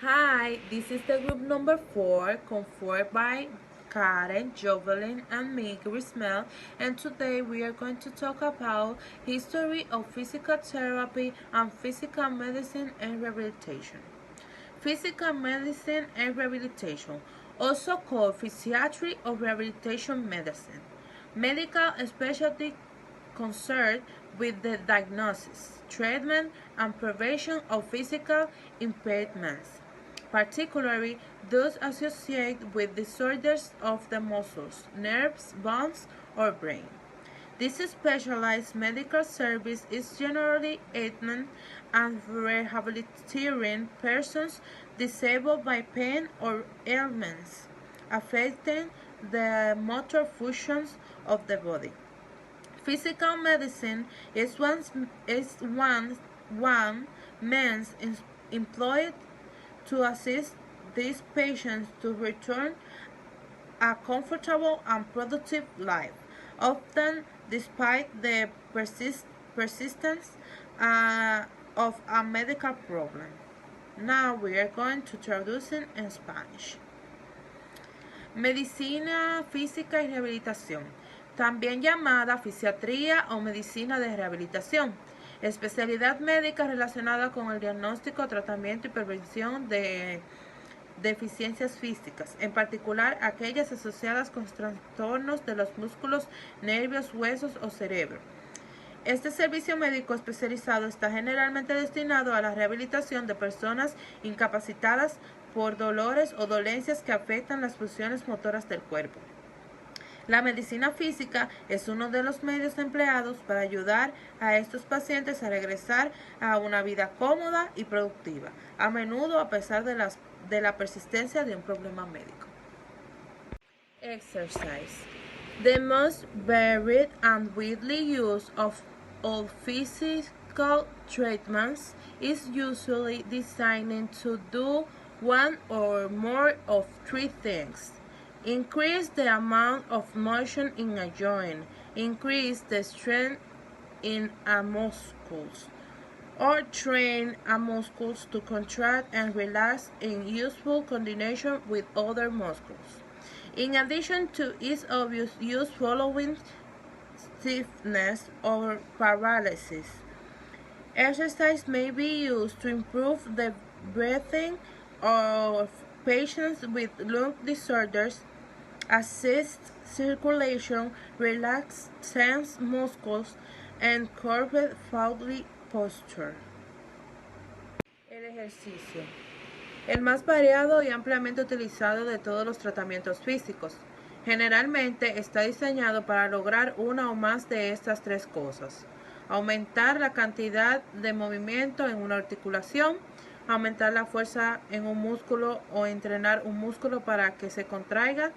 Hi, this is the group number 4, conformed by Karen, Joveling, and me, Grismel, and today we are going to talk about history of physical therapy and physical medicine and rehabilitation. Physical medicine and rehabilitation, also called physiatry or rehabilitation medicine. Medical specialty concerned with the diagnosis, treatment, and prevention of physical impairments, particularly those associated with disorders of the muscles, nerves, bones, or brain. This specialized medical service is generally aimed at rehabilitating persons disabled by pain or ailments affecting the motor functions of the body. Physical medicine is one means employed to assist these patients to return a comfortable and productive life, often despite the persistence of a medical problem. Now we are going to introduce it in Spanish. Medicina física y rehabilitación, también llamada fisiatría o medicina de rehabilitación, especialidad médica relacionada con el diagnóstico, tratamiento y prevención de deficiencias físicas, en particular aquellas asociadas con trastornos de los músculos, nervios, huesos o cerebro. Este servicio médico especializado está generalmente destinado a la rehabilitación de personas incapacitadas por dolores o dolencias que afectan las funciones motoras del cuerpo. La medicina física es uno de los medios empleados para ayudar a estos pacientes a regresar a una vida cómoda y productiva, a menudo a pesar de la persistencia de un problema médico. Exercise. The most varied and widely used of all physical treatments is usually designed to do one or more of three things: increase the amount of motion in a joint, increase the strength in a muscles, or train a muscles to contract and relax in useful coordination with other muscles. In addition to its obvious use following stiffness or paralysis, exercise may be used to improve the breathing of patients with lung disorders, assist circulation, relax tense muscles, and curved body posture. El ejercicio. El más variado y ampliamente utilizado de todos los tratamientos físicos. Generalmente está diseñado para lograr una o más de estas tres cosas: aumentar la cantidad de movimiento en una articulación, aumentar la fuerza en un músculo o entrenar un músculo para que se contraiga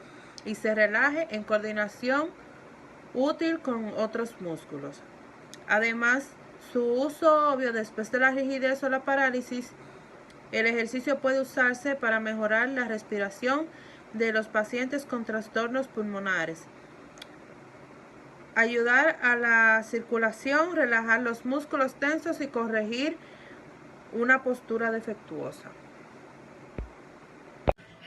y se relaje en coordinación útil con otros músculos. Además, su uso obvio después de la rigidez o la parálisis. El ejercicio puede usarse para mejorar la respiración de los pacientes con trastornos pulmonares, ayudar a la circulación, relajar los músculos tensos y corregir una postura defectuosa.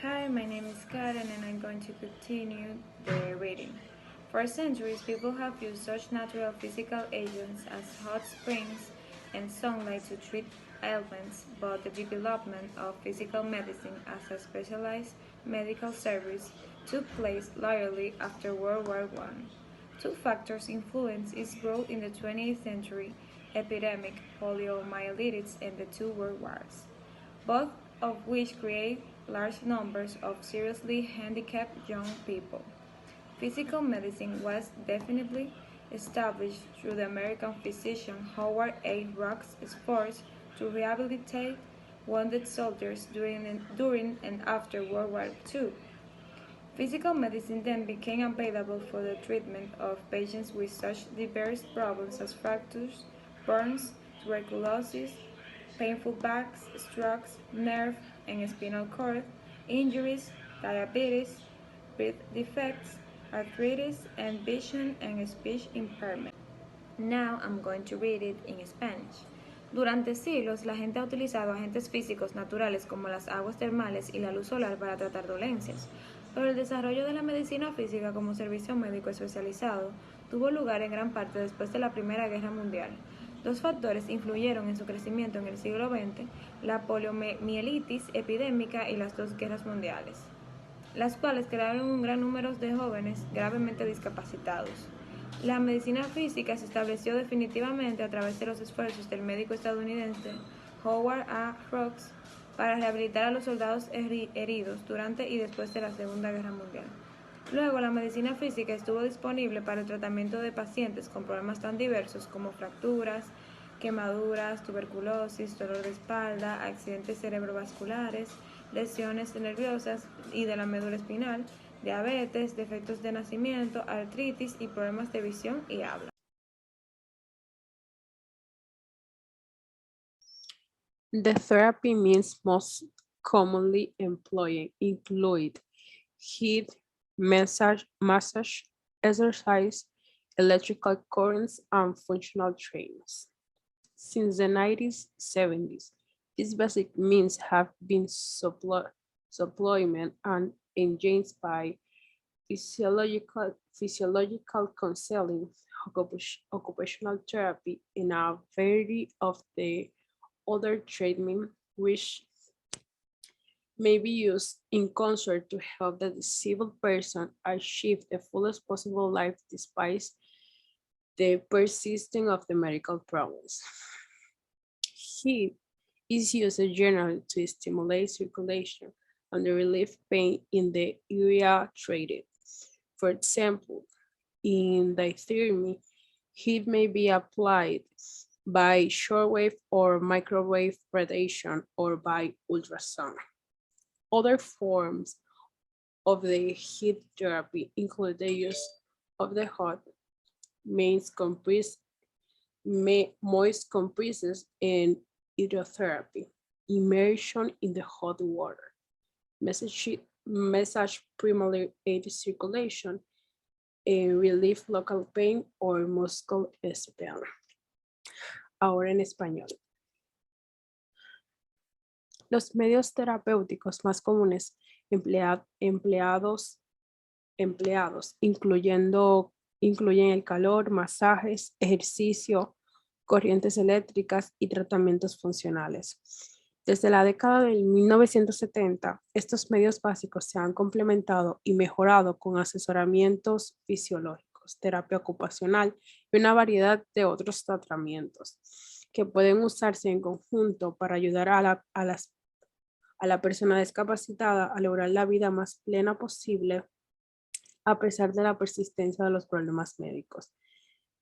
Hi, my name is Karen and I'm going to continue the reading. For centuries, people have used such natural physical agents as hot springs and sunlight to treat ailments, but the development of physical medicine as a specialized medical service took place largely after World War I. Two factors influenced its growth in the 20th century: epidemic poliomyelitis and the two world wars, both of which create large numbers of seriously handicapped young people. Physical medicine was definitely established through the American physician Howard A. Rock's efforts to rehabilitate wounded soldiers during and after World War II. Physical medicine then became available for the treatment of patients with such diverse problems as fractures, burns, tuberculosis, painful backs, strokes, nerve and spinal cord injuries, diabetes, birth defects, arthritis, and vision and speech impairment. Now I'm going to read it in Spanish. Durante siglos, la gente ha utilizado agentes físicos naturales como las aguas termales y la luz solar para tratar dolencias, pero el desarrollo de la medicina física como servicio médico especializado tuvo lugar en gran parte después de la Primera Guerra Mundial. Dos factores influyeron en su crecimiento en el siglo XX: la poliomielitis epidémica y las dos guerras mundiales, las cuales crearon un gran número de jóvenes gravemente discapacitados. La medicina física se estableció definitivamente a través de los esfuerzos del médico estadounidense Howard A. Hughes para rehabilitar a los soldados heridos durante y después de la Segunda Guerra Mundial. Luego, la medicina física estuvo disponible para el tratamiento de pacientes con problemas tan diversos como fracturas, quemaduras, tuberculosis, dolor de espalda, accidentes cerebrovasculares, lesiones nerviosas y de la médula espinal, diabetes, defectos de nacimiento, artritis y problemas de visión y habla. The therapy means most commonly include heat, massage, exercise, electrical currents, and functional trainings. Since the 1970s, these basic means have been supplemented and enhanced by physiological counseling, occupational therapy, and a variety of the other treatment which may be used in concert to help the disabled person achieve the fullest possible life despite the persistence of the medical problems. Heat is used generally to stimulate circulation and relieve pain in the area treated. For example, in diathermy, heat may be applied by shortwave or microwave radiation or by ultrasound. Other forms of the heat therapy include the use of the hot, moist compresses, and hydrotherapy, immersion in the hot water, massage primarily aid circulation, and relieve local pain or muscle spasm. Ahora en español. Los medios terapéuticos más comunes empleados incluyen el calor, masajes, ejercicio, corrientes eléctricas y tratamientos funcionales. Desde la década de 1970, estos medios básicos se han complementado y mejorado con asesoramientos fisiológicos, terapia ocupacional y una variedad de otros tratamientos que pueden usarse en conjunto para ayudar a la persona discapacitada a lograr la vida más plena posible a pesar de la persistencia de los problemas médicos.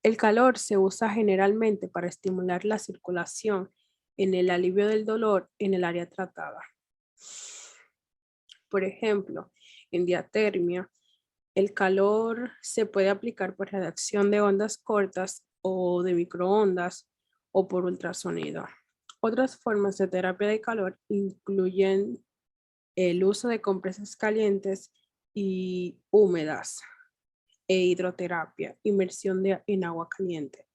El calor se usa generalmente para estimular la circulación en el alivio del dolor en el área tratada. Por ejemplo, en diatermia, el calor se puede aplicar por radiación de ondas cortas o de microondas o por ultrasonido. Otras formas de terapia de calor incluyen el uso de compresas calientes y húmedas e hidroterapia, inmersión en agua caliente.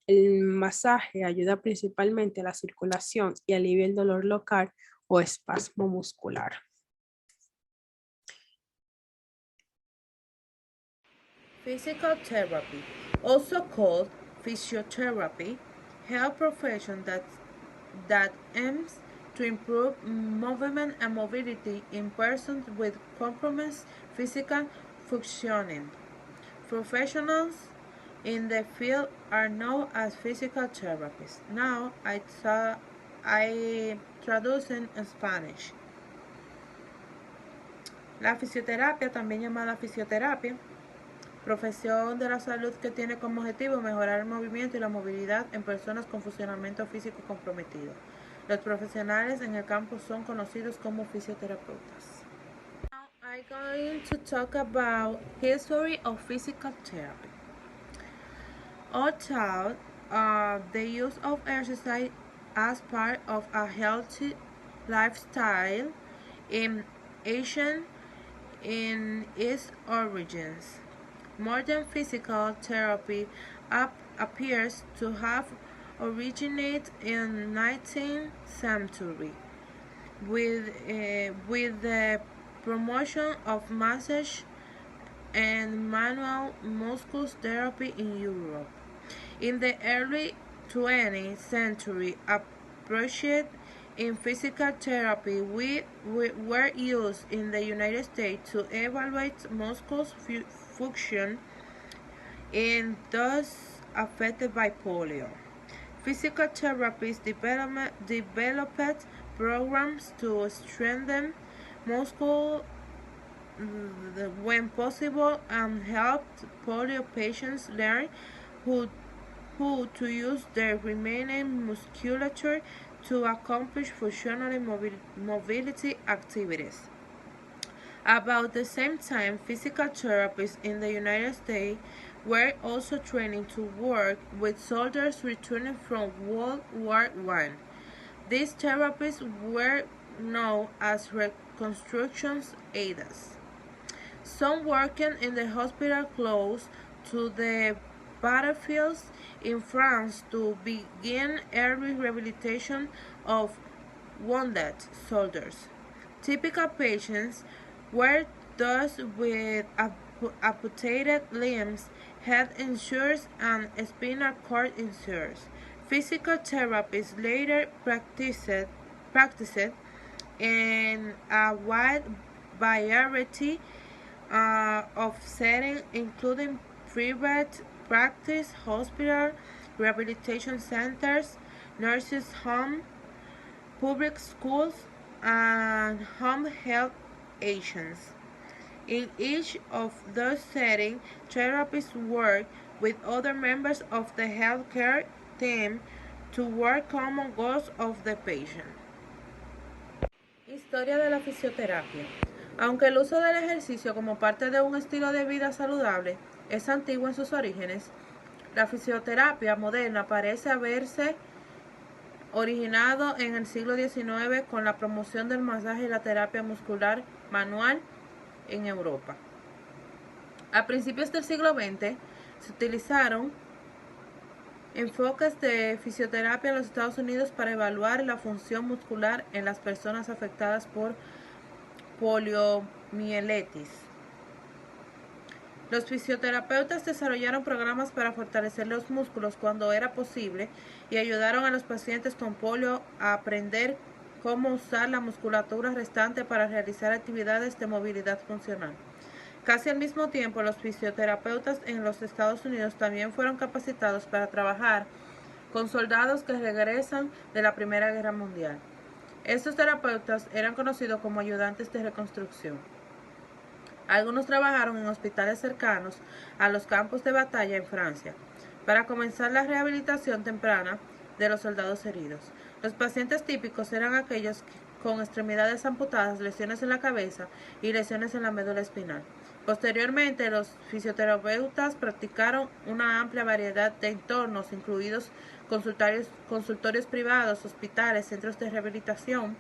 El masaje ayuda principalmente a la circulación y alivia el dolor local o espasmo muscular. Physical therapy, also called physiotherapy, health profession that aims to improve movement and mobility in persons with compromised physical functioning. Professionals in the field are known as physical therapists. Now I traduce in Spanish. La fisioterapia, también llamada fisioterapia, profesión de la salud que tiene como objetivo mejorar el movimiento y la movilidad en personas con funcionamiento físico comprometido. Los profesionales en el campo son conocidos como fisioterapeutas. Now I'm going to talk about history of physical therapy. Although the use of exercise as part of a healthy lifestyle in ancient in its origins, modern physical therapy appears to have originated in 19th century with the promotion of massage and manual muscle therapy in Europe. In the early 20th century, approaches in physical therapy were used in the United States to evaluate muscle function in those affected by polio. Physical therapists developed programs to strengthen muscle when possible and helped polio patients learn who, who to use their remaining musculature to accomplish functional mobility activities. About the same time, physical therapists in the United States were also training to work with soldiers returning from World War I. These therapists were known as reconstruction aides. Some working in the hospital close to the battlefields in France to begin early rehabilitation of wounded soldiers. Typical patients were those with amputated limbs, head injuries, and spinal cord injuries. Physical therapists later practiced in a wide variety of settings, including private practice, hospital, rehabilitation centers, nurses' homes, public schools, and home health agents. In each of those settings, therapists work with other members of the healthcare team toward common goals of the patient. Historia de la fisioterapia. Aunque el uso del ejercicio como parte de un estilo de vida saludable es antiguo en sus orígenes, la fisioterapia moderna parece haberse originado en el siglo XIX con la promoción del masaje y la terapia muscular manual en Europa. A principios del siglo XX se utilizaron enfoques de fisioterapia en los Estados Unidos para evaluar la función muscular en las personas afectadas por poliomielitis. Los fisioterapeutas desarrollaron programas para fortalecer los músculos cuando era posible y ayudaron a los pacientes con polio a aprender cómo usar la musculatura restante para realizar actividades de movilidad funcional. Casi al mismo tiempo, los fisioterapeutas en los Estados Unidos también fueron capacitados para trabajar con soldados que regresan de la Primera Guerra Mundial. Estos terapeutas eran conocidos como ayudantes de reconstrucción. Algunos trabajaron en hospitales cercanos a los campos de batalla en Francia para comenzar la rehabilitación temprana de los soldados heridos. Los pacientes típicos eran aquellos con extremidades amputadas, lesiones en la cabeza y lesiones en la médula espinal. Posteriormente, los fisioterapeutas practicaron una amplia variedad de entornos, incluidos consultorios privados, hospitales, centros de rehabilitación,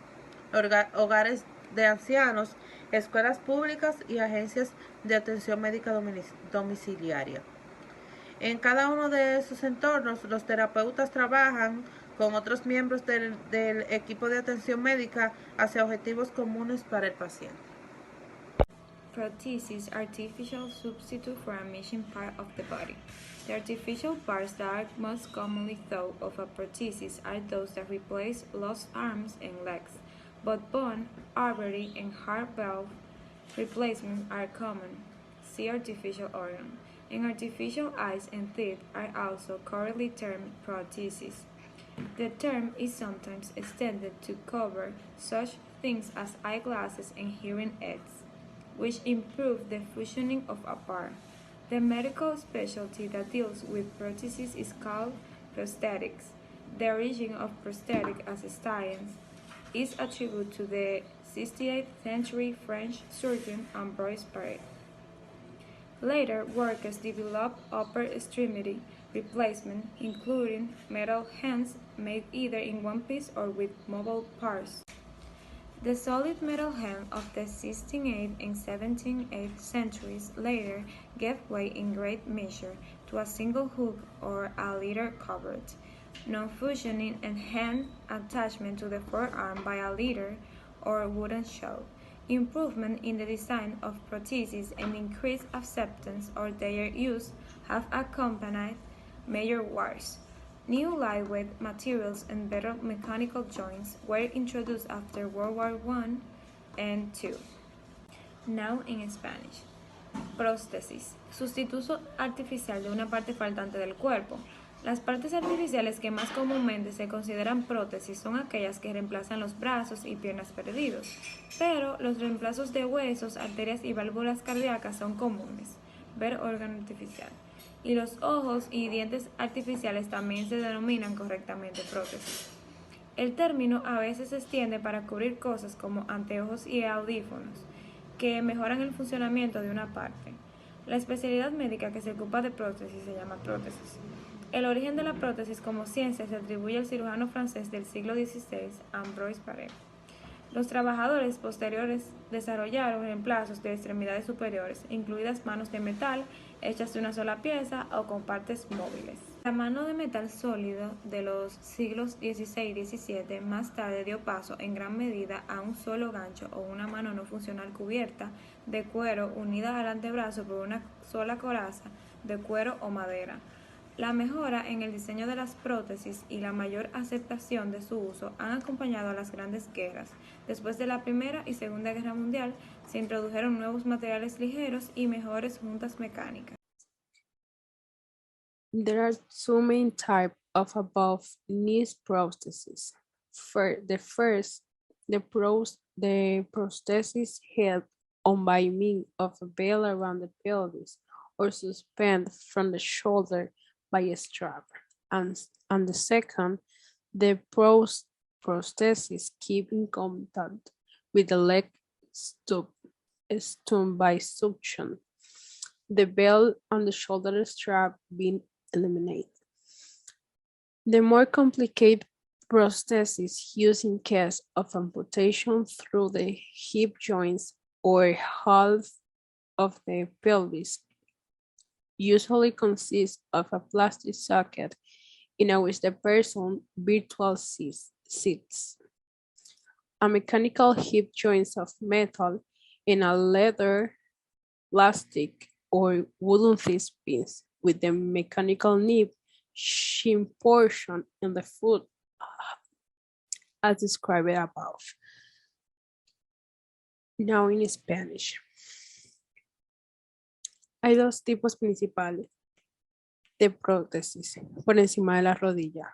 hogares de ancianos, escuelas públicas y agencias de atención médica domiciliaria. En cada uno de esos entornos, los terapeutas trabajan con otros miembros del equipo de atención médica hacia objetivos comunes para el paciente. Prosthesis, artificial substitute for a missing part of the body. The artificial parts that are most commonly thought of as prostheses are those that replace lost arms and legs, but bone, artery, and heart valve replacements are common. See artificial organ. And artificial eyes and teeth are also currently termed prostheses. The term is sometimes extended to cover such things as eyeglasses and hearing aids, which improve the functioning of a part. The medical specialty that deals with prostheses is called prosthetics. The origin of prosthetic as a science is attributed to the 16th century French surgeon Ambroise Paré. Later, workers developed upper extremity replacement, including metal hands made either in one piece or with mobile parts. The solid metal hand of the 16th and 17th centuries later gave way in great measure to a single hook or a leather coveret, non-fusioning and hand attachment to the forearm by a leader or wooden shell, improvement in the design of prostheses and increased acceptance of their use have accompanied major wars. New lightweight materials and better mechanical joints were introduced after World War I and II. Now in Spanish. Prótesis. Sustituto artificial de una parte faltante del cuerpo. Las partes artificiales que más comúnmente se consideran prótesis son aquellas que reemplazan los brazos y piernas perdidos, pero los reemplazos de huesos, arterias y válvulas cardíacas son comunes. Ver órgano artificial. Y los ojos y dientes artificiales también se denominan correctamente prótesis. El término a veces se extiende para cubrir cosas como anteojos y audífonos, que mejoran el funcionamiento de una parte. La especialidad médica que se ocupa de prótesis se llama prótesis. El origen de la prótesis como ciencia se atribuye al cirujano francés del siglo XVI, Ambroise Paré. Los trabajadores posteriores desarrollaron reemplazos de extremidades superiores, incluidas manos de metal hechas de una sola pieza o con partes móviles. La mano de metal sólido de los siglos XVI y XVII más tarde dio paso en gran medida a un solo gancho o una mano no funcional cubierta de cuero unida al antebrazo por una sola coraza de cuero o madera. La mejora en el diseño de las prótesis y la mayor aceptación de su uso han acompañado a las grandes guerras. Después de la Primera y Segunda Guerra Mundial, se introdujeron nuevos materiales ligeros y mejores juntas mecánicas. There are two main types of above-knee prostheses. The first, the prosthesis held on by means of a belt around the pelvis or suspended from the shoulder by a strap. And the second, the prosthesis keep in contact with the leg stump by suction. The belt and the shoulder strap being eliminated. The more complicated prosthesis used in case of amputation through the hip joints or half of the pelvis usually consists of a plastic socket in which the person virtually sits. A mechanical hip joint of metal and a leather, plastic, or wooden pins with the mechanical nib shin portion in the foot as described above. Now in Spanish. Hay dos tipos principales de prótesis por encima de la rodilla.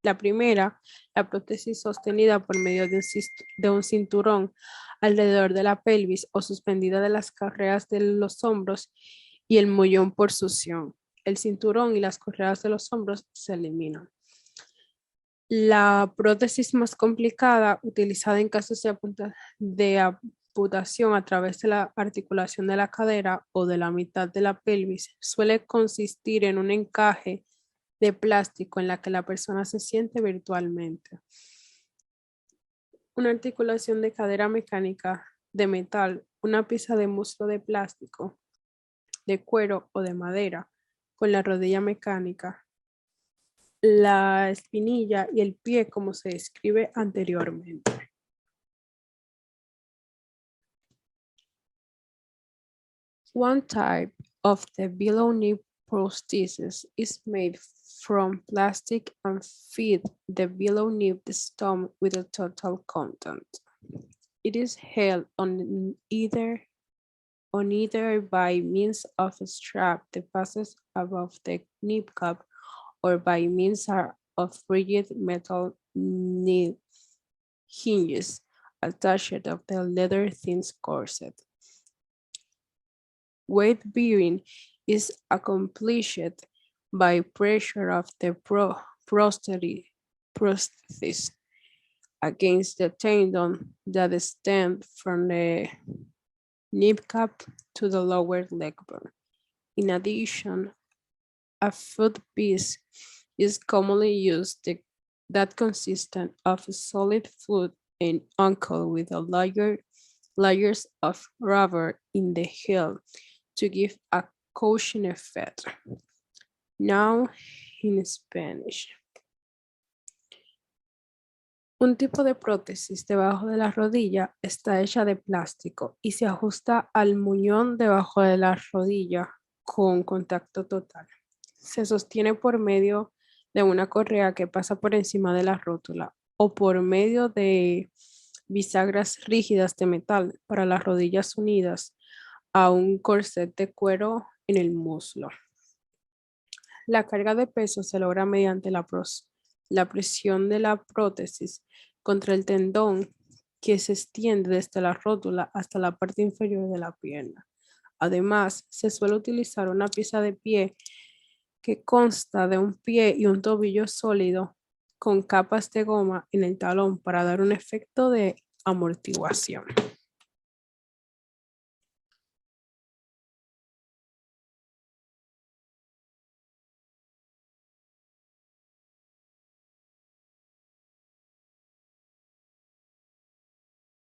La primera, la prótesis sostenida por medio de un cinturón alrededor de la pelvis o suspendida de las correas de los hombros y el mollón por succión. El cinturón y las correas de los hombros se eliminan. La prótesis más complicada, utilizada en casos de amputación a través de la articulación de la cadera o de la mitad de la pelvis, suele consistir en un encaje de plástico en la que la persona se siente virtualmente. Una articulación de cadera mecánica de metal, una pieza de muslo de plástico, de cuero o de madera, con la rodilla mecánica, la espinilla y el pie como se describe anteriormente. One type of the below knee prosthesis is made from plastic and fit the below knee stump with a total content. It is held on either by means of a strap that passes above the knee cap or by means of rigid metal knee hinges attached to the leather-thin corset. Weight bearing is accomplished by pressure of the prosthesis against the tendon that extends from the knee cap to the lower leg bone. In addition, a foot piece is commonly used that consists of a solid foot and ankle with a layers of rubber in the heel to give a cushion effect. Now in Spanish. Un tipo de prótesis debajo de la rodilla está hecha de plástico y se ajusta al muñón debajo de la rodilla con contacto total. Se sostiene por medio de una correa que pasa por encima de la rótula o por medio de bisagras rígidas de metal para las rodillas unidas a un corset de cuero en el muslo. La carga de peso se logra mediante la presión de la prótesis contra el tendón que se extiende desde la rótula hasta la parte inferior de la pierna. Además, se suele utilizar una pieza de pie que consta de un pie y un tobillo sólido con capas de goma en el talón para dar un efecto de amortiguación.